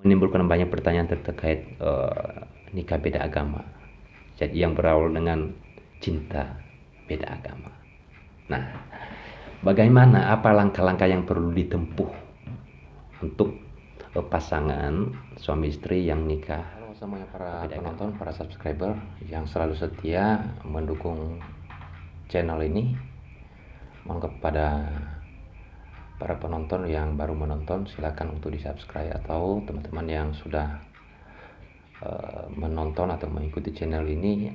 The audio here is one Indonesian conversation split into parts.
menimbulkan banyak pertanyaan terkait nikah beda agama. Jadi yang berawal dengan cinta beda agama. Nah, bagaimana, apa langkah-langkah yang perlu ditempuh untuk pasangan suami istri yang nikah? Halo semuanya, para penonton, para subscriber yang selalu setia mendukung channel ini. Mohon kepada para penonton yang baru menonton, silakan untuk di subscribe, atau teman-teman yang sudah menonton atau mengikuti channel ini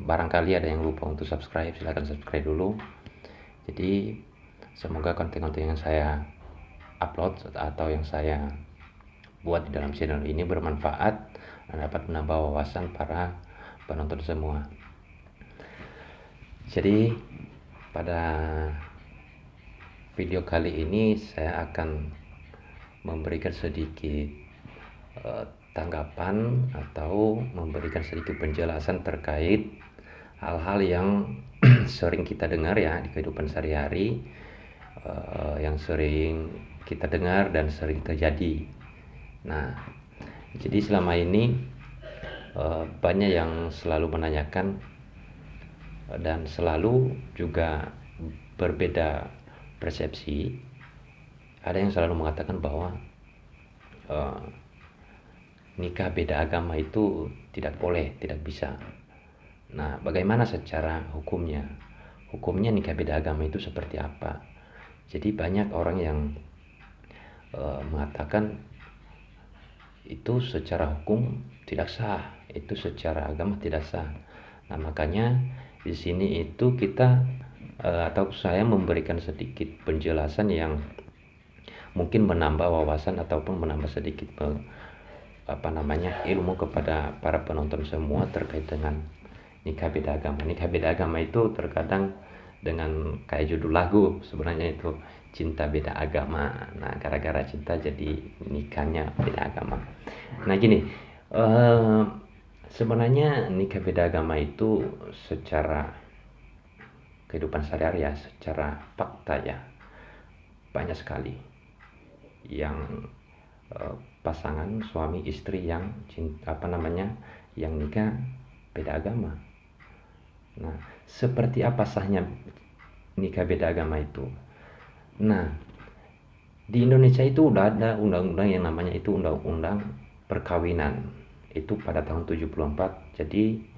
barangkali ada yang lupa untuk subscribe, silakan subscribe dulu. Jadi semoga konten-konten yang saya upload atau yang saya buat di dalam channel ini bermanfaat dan dapat menambah wawasan para penonton semua. Jadi pada video kali ini saya akan memberikan sedikit tanggapan atau memberikan sedikit penjelasan terkait hal-hal yang sering kita dengar ya di kehidupan sehari-hari, yang sering kita dengar dan sering terjadi. Nah, jadi selama ini banyak yang selalu menanyakan dan selalu juga berbeda persepsi. Ada yang selalu mengatakan bahwa nikah beda agama itu tidak boleh, tidak bisa. Nah, bagaimana secara hukumnya? Hukumnya nikah beda agama itu seperti apa? Jadi banyak orang yang mengatakan itu secara hukum tidak sah, itu secara agama tidak sah. Nah, makanya di sini itu kita atau saya memberikan sedikit penjelasan yang mungkin menambah wawasan ataupun menambah sedikit ilmu kepada para penonton semua terkait dengan nikah beda agama. Nikah beda agama itu terkadang dengan kayak judul lagu, sebenarnya itu cinta beda agama. Nah, gara-gara cinta jadi nikahnya beda agama. Nah gini, sebenarnya nikah beda agama itu secara kehidupan sehari-hari ya, secara fakta ya, banyak sekali yang pasangan suami istri yang yang nikah beda agama. Nah, seperti apa sahnya nikah beda agama itu? Nah, di Indonesia itu udah ada undang-undang yang namanya itu undang-undang perkawinan. Itu pada tahun 74. Jadi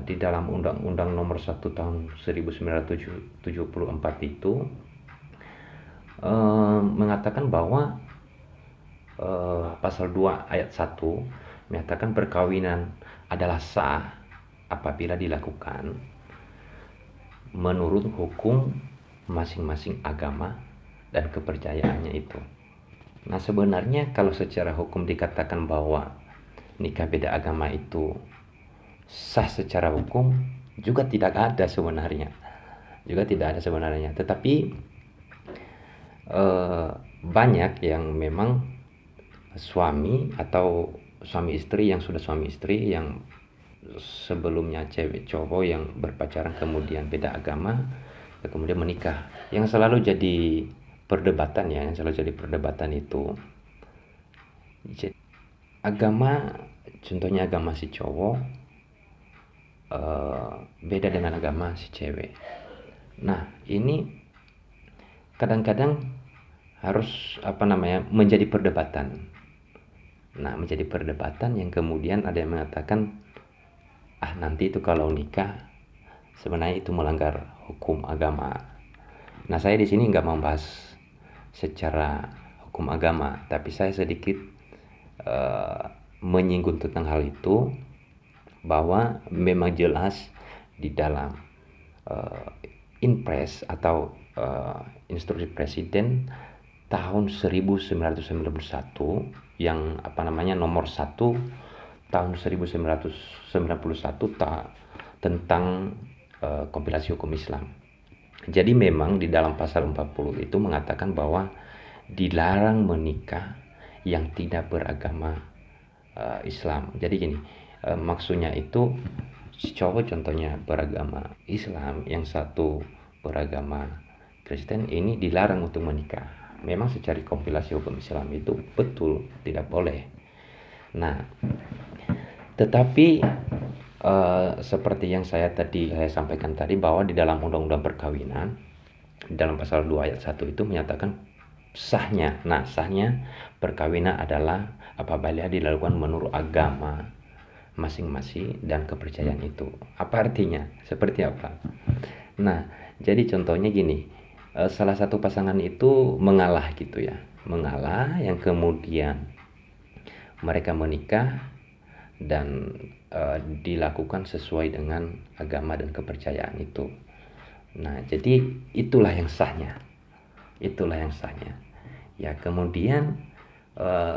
di dalam undang-undang nomor 1 tahun 1974 itu mengatakan bahwa pasal 2 ayat 1 menyatakan perkawinan adalah sah apabila dilakukan menurut hukum masing-masing agama dan kepercayaannya itu. Nah, sebenarnya kalau secara hukum dikatakan bahwa nikah beda agama itu sah secara hukum, juga tidak ada sebenarnya. Tetapi banyak yang memang suami atau suami istri yang sudah suami istri yang sebelumnya cewek cowok yang berpacaran kemudian beda agama kemudian menikah, yang selalu jadi perdebatan itu agama, contohnya agama si cowok beda dengan agama si cewek. Nah, ini kadang-kadang harus menjadi perdebatan. Nah, menjadi perdebatan yang kemudian ada yang mengatakan nanti itu kalau nikah sebenarnya itu melanggar hukum agama. Nah, saya di sini nggak membahas secara hukum agama, tapi saya sedikit menyinggung tentang hal itu, bahwa memang jelas di dalam Inpres atau instruksi presiden tahun 1991 yang nomor 1 tahun 1991 tentang kompilasi hukum Islam. Jadi memang di dalam pasal 40 itu mengatakan bahwa dilarang menikah yang tidak beragama Islam. Jadi gini, maksudnya itu si cowok contohnya beragama Islam, yang satu beragama Kristen, ini dilarang untuk menikah. memang secara kompilasi hukum Islam itu betul tidak boleh. Nah, tetapi seperti yang saya sampaikan tadi, bahwa di dalam undang-undang perkawinan, dalam pasal 2 ayat 1 itu menyatakan sahnya. Nah, sahnya perkawinan adalah apabila dilakukan menurut agama masing-masing dan kepercayaan itu. Apa artinya? Seperti apa? Nah, jadi contohnya gini, salah satu pasangan itu mengalah gitu ya, mengalah, yang kemudian mereka menikah dan dilakukan sesuai dengan agama dan kepercayaan itu. Nah, jadi itulah yang sahnya. Itulah yang sahnya. Ya, kemudian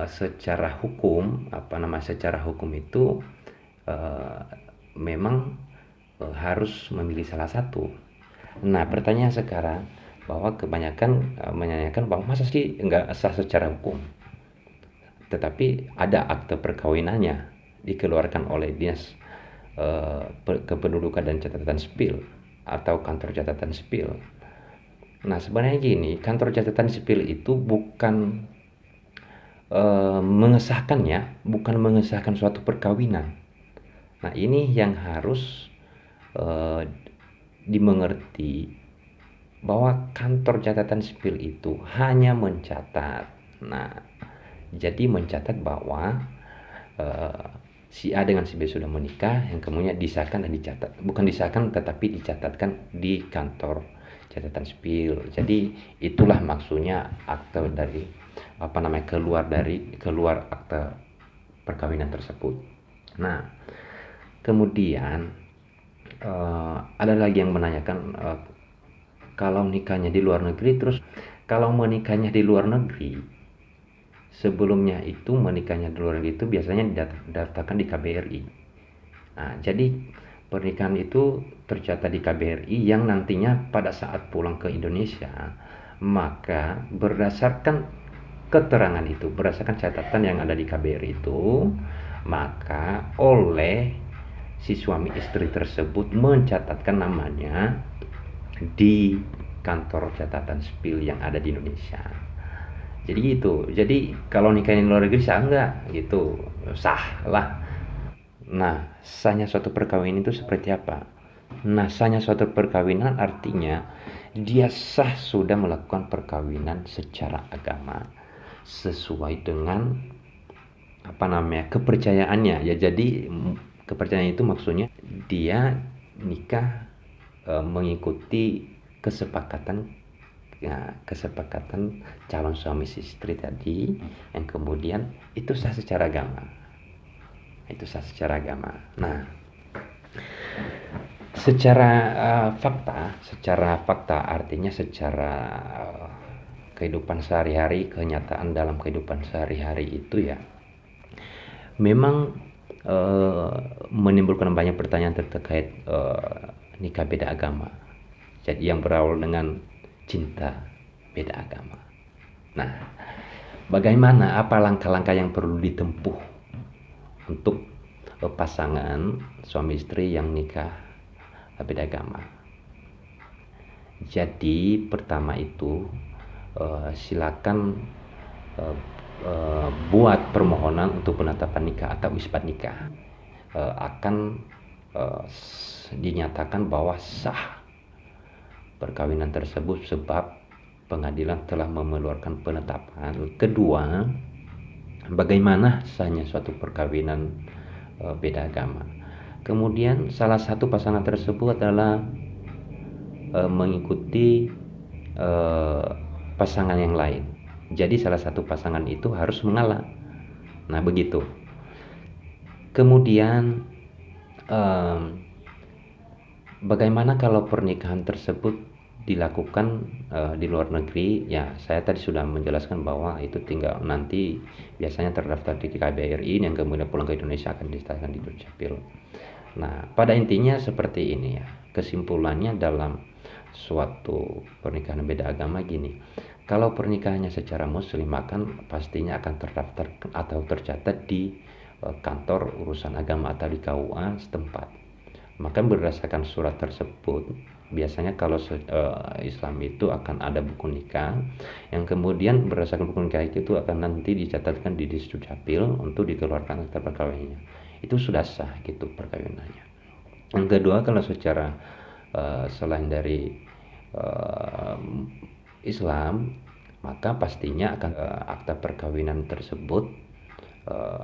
secara hukum, secara hukum itu memang harus memilih salah satu. Nah, pertanyaan sekarang, bahwa kebanyakan menanyakan bahwa masa sih enggak sah secara hukum, tetapi ada akte perkawinannya dikeluarkan oleh Dinas Kependudukan dan Catatan Sipil atau kantor catatan sipil. Nah, sebenarnya gini, kantor catatan sipil itu bukan bukan mengesahkan suatu perkawinan. Nah, ini yang harus dimengerti, bahwa kantor catatan sipil itu hanya mencatat. Nah, jadi mencatat bahwa si A dengan si B sudah menikah, yang kemudian disahkan dan dicatat. Bukan disahkan, tetapi dicatatkan di kantor catatan sipil. Jadi itulah maksudnya akte dari keluar akte perkawinan tersebut. Nah, kemudian ada lagi yang menanyakan, kalau nikahnya di luar negeri, terus kalau menikahnya di luar negeri, sebelumnya itu menikahnya di luar negeri itu biasanya didaftarkan di KBRI. Nah, jadi pernikahan itu tercatat di KBRI, yang nantinya pada saat pulang ke Indonesia, maka berdasarkan keterangan itu, berdasarkan catatan yang ada di KBRI itu, maka oleh si suami istri tersebut mencatatkan namanya di kantor catatan sipil yang ada di Indonesia. Jadi gitu. Jadi kalau nikahin luar negeri sah enggak? Gitu. Sah lah. Nah, sahnya suatu perkawinan itu seperti apa? Nah, sahnya suatu perkawinan artinya dia sah sudah melakukan perkawinan secara agama sesuai dengan kepercayaannya. Ya, jadi kepercayaan itu maksudnya dia nikah mengikuti kesepakatan calon suami istri tadi, yang kemudian itu sah secara agama. Nah, secara fakta artinya secara kehidupan sehari-hari, kenyataan dalam kehidupan sehari-hari itu ya memang menimbulkan banyak pertanyaan terkait nikah beda agama. Jadi yang berawal dengan cinta beda agama. Nah, bagaimana, apa langkah-langkah yang perlu ditempuh untuk pasangan suami istri yang nikah beda agama? Jadi pertama itu silakan buat permohonan untuk penetapan nikah atau isbat nikah. Akan dinyatakan bahwa sah perkawinan tersebut sebab pengadilan telah mengeluarkan penetapan. Kedua, bagaimana sahnya suatu perkawinan beda agama? Kemudian salah satu pasangan tersebut adalah mengikuti pasangan yang lain. Jadi salah satu pasangan itu harus mengalah. Nah, begitu. Kemudian bagaimana kalau pernikahan tersebut dilakukan di luar negeri? Ya, saya tadi sudah menjelaskan bahwa itu tinggal nanti biasanya terdaftar di KBRI, yang kemudian pulang ke Indonesia akan disahkan di Dukcapil. Nah, pada intinya seperti ini ya. Kesimpulannya dalam suatu pernikahan beda agama gini. Kalau pernikahannya secara muslim, maka pastinya akan terdaftar atau tercatat di kantor urusan agama atau di KUA setempat. Maka berdasarkan surat tersebut, Biasanya kalau Islam itu akan ada buku nikah, yang kemudian berdasarkan buku nikah itu akan nanti dicatatkan di Dukcapil untuk dikeluarkan akta perkawinannya. Itu sudah sah gitu perkawinannya. Yang kedua, kalau secara selain dari Islam, maka pastinya akan akta perkawinan tersebut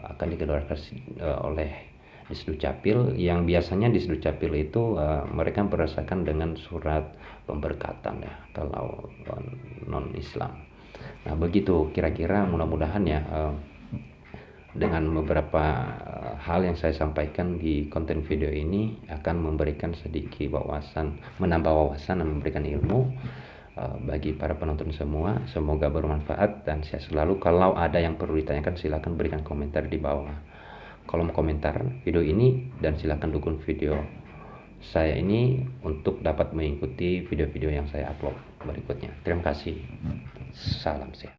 akan dikeluarkan oleh Dukcapil, yang biasanya di Dukcapil itu mereka berdasarkan dengan surat pemberkatan ya kalau non Islam. Nah begitu kira-kira, mudah-mudahan ya dengan beberapa hal yang saya sampaikan di konten video ini akan memberikan sedikit wawasan, menambah wawasan dan memberikan ilmu bagi para penonton semua. Semoga bermanfaat dan sehat selalu. Kalau ada yang perlu ditanyakan, silakan berikan komentar di bawah kolom komentar video ini, dan silakan dukung video saya ini untuk dapat mengikuti video-video yang saya upload berikutnya. Terima kasih. Salam sehat.